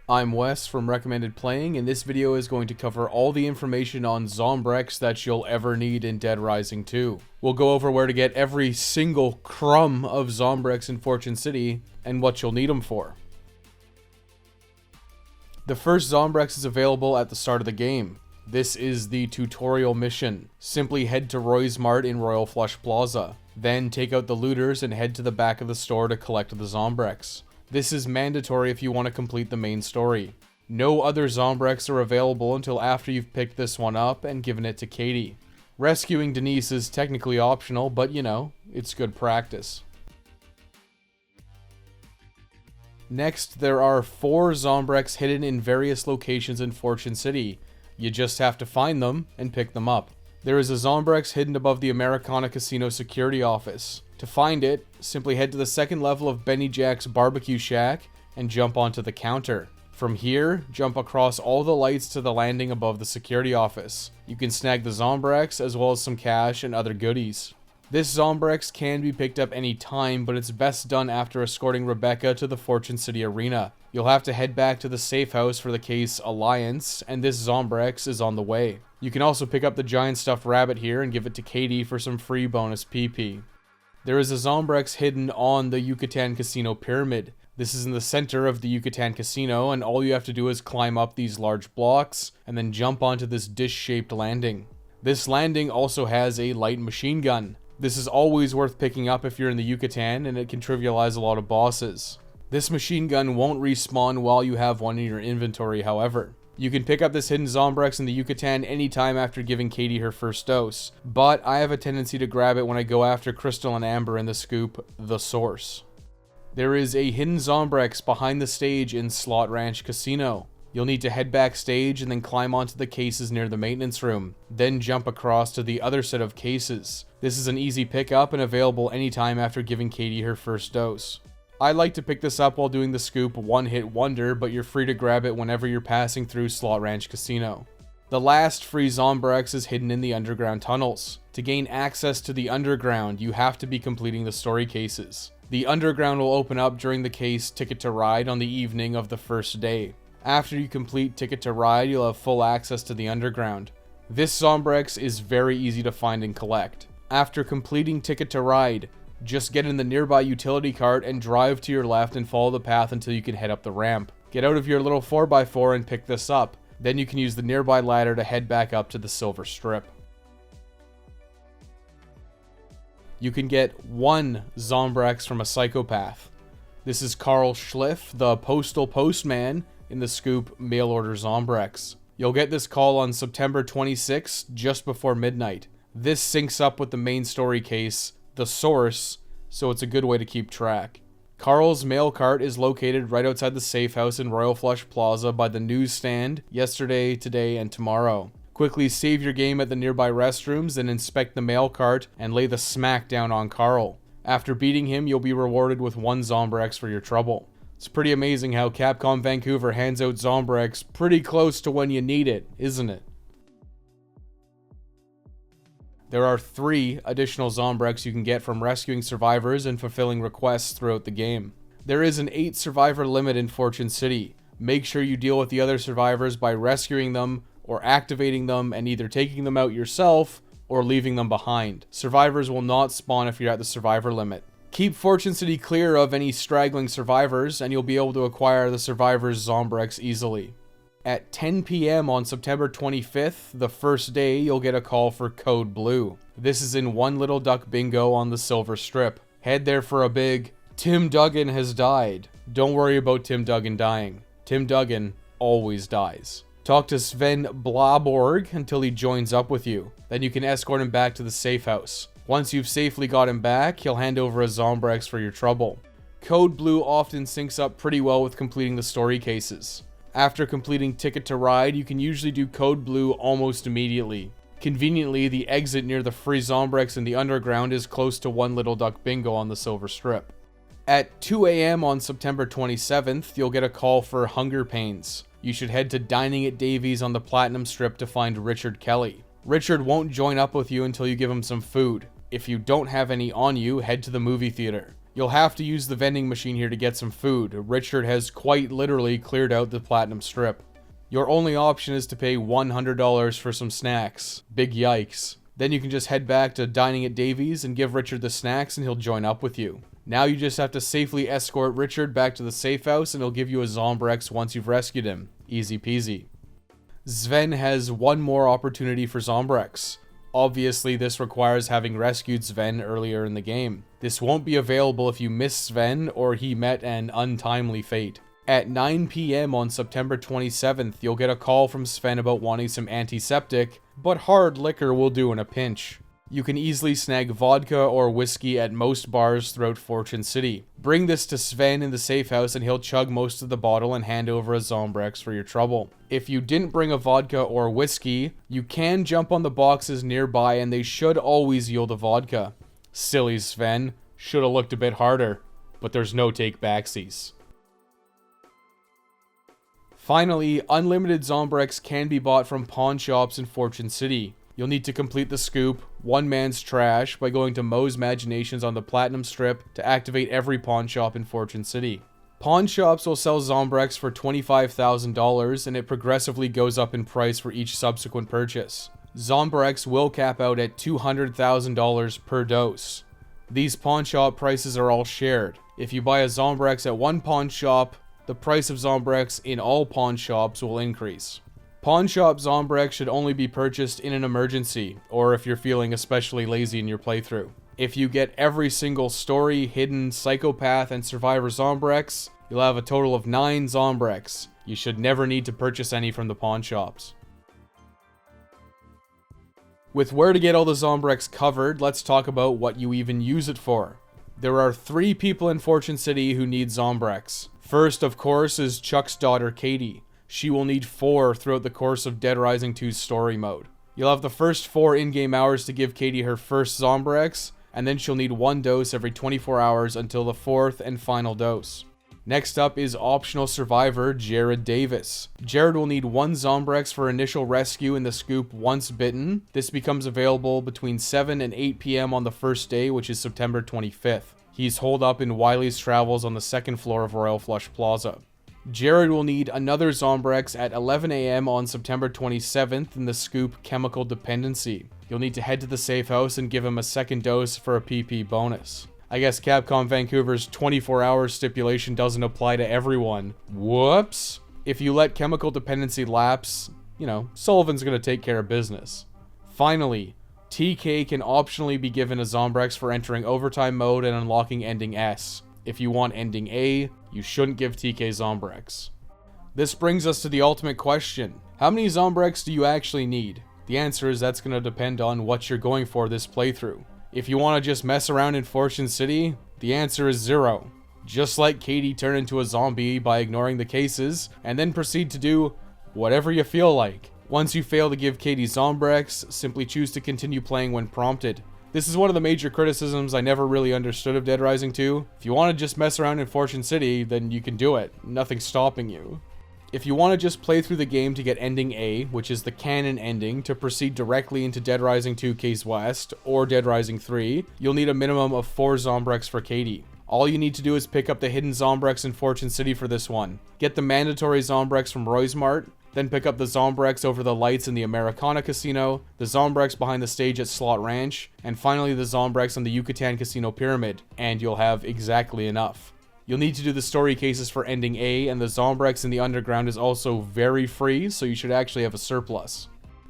I'm Wes from Recommended Playing, and this video is going to cover all the information on Zombrex that you'll ever need in Dead Rising 2. We'll go over where to get every single crumb of Zombrex in Fortune City, and what you'll need them for. The first Zombrex is available at the start of the game. This is the tutorial mission. Simply head to Roy's Mart in Royal Flush Plaza. Then take out the looters and head to the back of the store to collect the Zombrex. This is mandatory if you want to complete the main story. No other Zombrex are available until after you've picked this one up and given it to Katie. Rescuing Denise is technically optional, but you know, it's good practice. Next, there are 4 Zombrex hidden in various locations in Fortune City. You just have to find them and pick them up. There is a Zombrex hidden above the Americana Casino security office. To find it, simply head to the second level of Benny Jack's barbecue shack and jump onto the counter. From here, jump across all the lights to the landing above the security office. You can snag the Zombrex as well as some cash and other goodies. This Zombrex can be picked up any time, but it's best done after escorting Rebecca to the Fortune City Arena. You'll have to head back to the safe house for the case Alliance, and this Zombrex is on the way. You can also pick up the giant stuffed rabbit here and give it to Katie for some free bonus PP. There is a Zombrex hidden on the Yucatan Casino Pyramid. This is in the center of the Yucatan Casino, and all you have to do is climb up these large blocks and then jump onto this dish-shaped landing. This landing also has a light machine gun. This is always worth picking up if you're in the Yucatan, and it can trivialize a lot of bosses. This machine gun won't respawn while you have one in your inventory, however. You can pick up this hidden Zombrex in the Yucatan anytime after giving Katie her first dose, but I have a tendency to grab it when I go after Crystal and Amber in the scoop, The Source. There is a hidden Zombrex behind the stage in Slot Ranch Casino. You'll need to head backstage and then climb onto the cases near the maintenance room, then jump across to the other set of cases. This is an easy pickup and available anytime after giving Katie her first dose. I like to pick this up while doing the scoop one-hit wonder, but you're free to grab it whenever you're passing through Slot Ranch Casino. The last free Zombrex is hidden in the underground tunnels. To gain access to the underground, you have to be completing the story cases. The underground will open up during the case Ticket to Ride on the evening of the first day. After you complete Ticket to Ride, you'll have full access to the underground. This Zombrex is very easy to find and collect. After completing Ticket to Ride, just get in the nearby utility cart and drive to your left and follow the path until you can head up the ramp. Get out of your little 4x4 and pick this up. Then you can use the nearby ladder to head back up to the Silver Strip. You can get 1 Zombrex from a Psychopath. This is Carl Schliff, the postal postman in the scoop Mail Order Zombrex. You'll get this call on September 26th, just before midnight. This syncs up with the main story case, The Source, so it's a good way to keep track. Carl's mail cart is located right outside the safe house in Royal Flush Plaza by the newsstand yesterday, today, and tomorrow. Quickly save your game at the nearby restrooms and inspect the mail cart and lay the smack down on Carl. After beating him, you'll be rewarded with 1 Zombrex for your trouble. It's pretty amazing how Capcom Vancouver hands out Zombrex pretty close to when you need it, isn't it? There are 3 additional Zombrex you can get from rescuing survivors and fulfilling requests throughout the game. There is an 8 survivor limit in Fortune City. Make sure you deal with the other survivors by rescuing them or activating them and either taking them out yourself or leaving them behind. Survivors will not spawn if you're at the survivor limit. Keep Fortune City clear of any straggling survivors and you'll be able to acquire the survivors' Zombrex easily. At 10 p.m. on September 25th, the first day, you'll get a call for Code Blue. This is in One Little Duck Bingo on the Silver Strip. Head there for a big, Tim Duggan has died. Don't worry about Tim Duggan dying. Tim Duggan always dies. Talk to Sven Blaborg until he joins up with you. Then you can escort him back to the safe house. Once you've safely got him back, he'll hand over a Zombrex for your trouble. Code Blue often syncs up pretty well with completing the story cases. After completing Ticket to Ride, you can usually do Code Blue almost immediately. Conveniently, the exit near the free Zombrex in the underground is close to One Little Duck Bingo on the Silver Strip. At 2 a.m. on September 27th, you'll get a call for Hunger Pains. You should head to Dining at Davies on the Platinum Strip to find Richard Kelly. Richard won't join up with you until you give him some food. If you don't have any on you, head to the movie theater. You'll have to use the vending machine here to get some food. Richard has quite literally cleared out the platinum strip. Your only option is to pay $100 for some snacks. Big yikes. Then you can just head back to Dining at Davies and give Richard the snacks and he'll join up with you. Now you just have to safely escort Richard back to the safe house and he'll give you a Zombrex once you've rescued him. Easy peasy. Sven has one more opportunity for Zombrex. Obviously, this requires having rescued Sven earlier in the game. This won't be available if you miss Sven or he met an untimely fate. At 9 PM on September 27th, you'll get a call from Sven about wanting some antiseptic, but hard liquor will do in a pinch. You can easily snag vodka or whiskey at most bars throughout Fortune City. Bring this to Sven in the safe house and he'll chug most of the bottle and hand over a Zombrex for your trouble. If you didn't bring a vodka or whiskey, you can jump on the boxes nearby and they should always yield a vodka. Silly Sven, shoulda looked a bit harder, but there's no take backsies. Finally, unlimited Zombrex can be bought from pawn shops in Fortune City. You'll need to complete the scoop, One Man's Trash, by going to Moe's Imaginations on the Platinum Strip to activate every pawn shop in Fortune City. Pawn shops will sell Zombrex for $25,000 and it progressively goes up in price for each subsequent purchase. Zombrex will cap out at $200,000 per dose. These pawn shop prices are all shared. If you buy a Zombrex at one pawn shop, the price of Zombrex in all pawn shops will increase. Pawn shop Zombrex should only be purchased in an emergency, or if you're feeling especially lazy in your playthrough. If you get every single story, hidden, psychopath, and survivor Zombrex, you'll have a total of 9 Zombrex. You should never need to purchase any from the pawn shops. With where to get all the Zombrex covered, let's talk about what you even use it for. There are 3 people in Fortune City who need Zombrex. First, of course, is Chuck's daughter, Katie. She will need 4 throughout the course of Dead Rising 2's story mode. You'll have the first 4 in-game hours to give Katie her first Zombrex, and then she'll need 1 dose every 24 hours until the 4th and final dose. Next up is optional survivor Jared Davis. Jared will need 1 Zombrex for initial rescue in the scoop Once Bitten. This becomes available between 7 and 8 PM on the first day, which is September 25th. He's holed up in Wiley's Travels on the 2nd floor of Royal Flush Plaza. Jared will need another Zombrex at 11 AM on September 27th in the scoop Chemical Dependency. You'll need to head to the safe house and give him a 2nd dose for a PP bonus. I guess Capcom Vancouver's 24-hour stipulation doesn't apply to everyone. Whoops! If you let Chemical Dependency lapse, Sullivan's gonna take care of business. Finally, TK can optionally be given a Zombrex for entering overtime mode and unlocking Ending S. If you want Ending A, you shouldn't give TK Zombrex. This brings us to the ultimate question. How many Zombrex do you actually need? The answer is that's going to depend on what you're going for this playthrough. If you want to just mess around in Fortune City, the answer is 0. Just like Katie turn into a zombie by ignoring the cases, and then proceed to do whatever you feel like. Once you fail to give Katie Zombrex, simply choose to continue playing when prompted. This is one of the major criticisms I never really understood of Dead Rising 2. If you want to just mess around in Fortune City, then you can do it. Nothing's stopping you. If you want to just play through the game to get Ending A, which is the canon ending, to proceed directly into Dead Rising 2 Case West, or Dead Rising 3, you'll need a minimum of 4 Zombrex for Katie. All you need to do is pick up the hidden Zombrex in Fortune City for this one. Get the mandatory Zombrex from Roy's Mart, then pick up the Zombrex over the lights in the Americana Casino, the Zombrex behind the stage at Slot Ranch, and finally the Zombrex on the Yucatan Casino Pyramid, and you'll have exactly enough. You'll need to do the story cases for Ending A, and the Zombrex in the Underground is also very free, so you should actually have a surplus.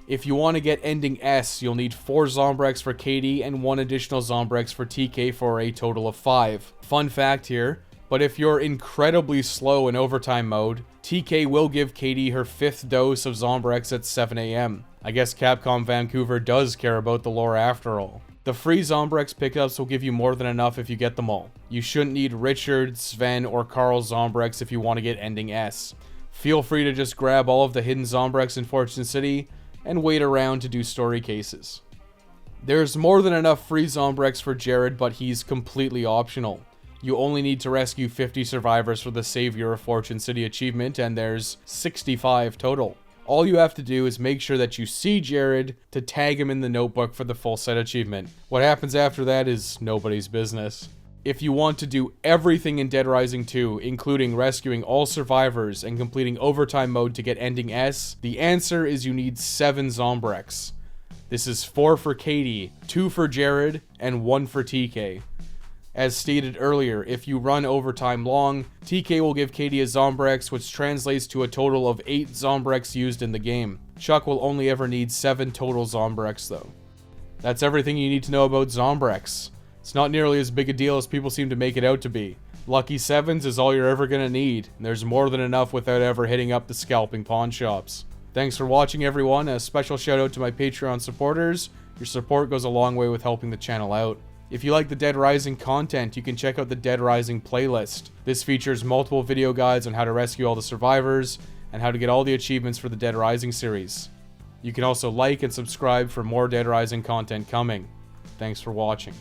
If you want to get Ending S, you'll need 4 Zombrex for Katie and 1 additional Zombrex for TK for a total of 5. Fun fact here, but if you're incredibly slow in overtime mode, TK will give Katie her 5th dose of Zombrex at 7 AM. I guess Capcom Vancouver does care about the lore after all. The free Zombrex pickups will give you more than enough if you get them all. You shouldn't need Richard, Sven, or Carl Zombrex if you want to get Ending S. Feel free to just grab all of the hidden Zombrex in Fortune City and wait around to do story cases. There's more than enough free Zombrex for Jared, but he's completely optional. You only need to rescue 50 survivors for the Savior of Fortune City achievement, and there's 65 total. All you have to do is make sure that you see Jared to tag him in the notebook for the full set achievement. What happens after that is nobody's business. If you want to do everything in Dead Rising 2, including rescuing all survivors and completing overtime mode to get ending S, the answer is you need 7 Zombrex. This is 4 for Katie, 2 for Jared, and 1 for TK. As stated earlier, if you run overtime long, TK will give Katie a Zombrex, which translates to a total of 8 Zombrex used in the game. Chuck will only ever need 7 total Zombrex though. That's everything you need to know about Zombrex. It's not nearly as big a deal as people seem to make it out to be. Lucky 7s is all you're ever gonna need, and there's more than enough without ever hitting up the scalping pawn shops. Thanks for watching everyone, and a special shout out to my Patreon supporters. Your support goes a long way with helping the channel out. If you like the Dead Rising content, you can check out the Dead Rising playlist. This features multiple video guides on how to rescue all the survivors, and how to get all the achievements for the Dead Rising series. You can also like and subscribe for more Dead Rising content coming. Thanks for watching.